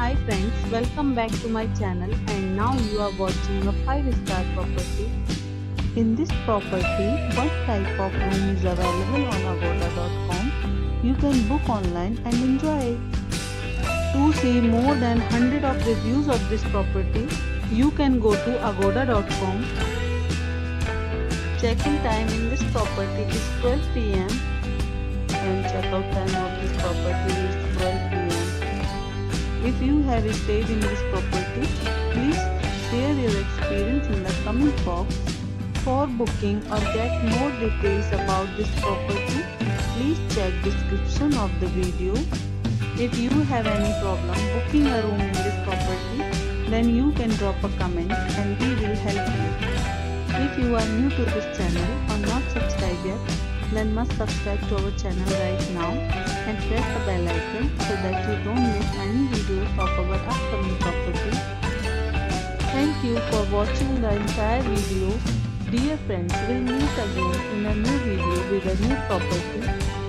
Hi friends, welcome back to my channel and now you are watching a 5-star property. In this property, one type of room is available on agoda.com. You can book online and enjoy it. To see more than 100 of reviews of this property, you can go to agoda.com. Check-in time in this property is 12 p.m. and check-out time of this property is 12 p.m. If you have stayed in this property, please share your experience in the comment box. For booking or get more details about this property, please check description of the video. If you have any problem booking a room in this property, then you can drop a comment and we will help you. If you are new to this channel or not subscribed yet, then must subscribe to our channel right now and press the bell icon so that you don't miss any videos of our upcoming property. Thank you for watching the entire video. Dear friends, we'll meet again in a new video with a new property.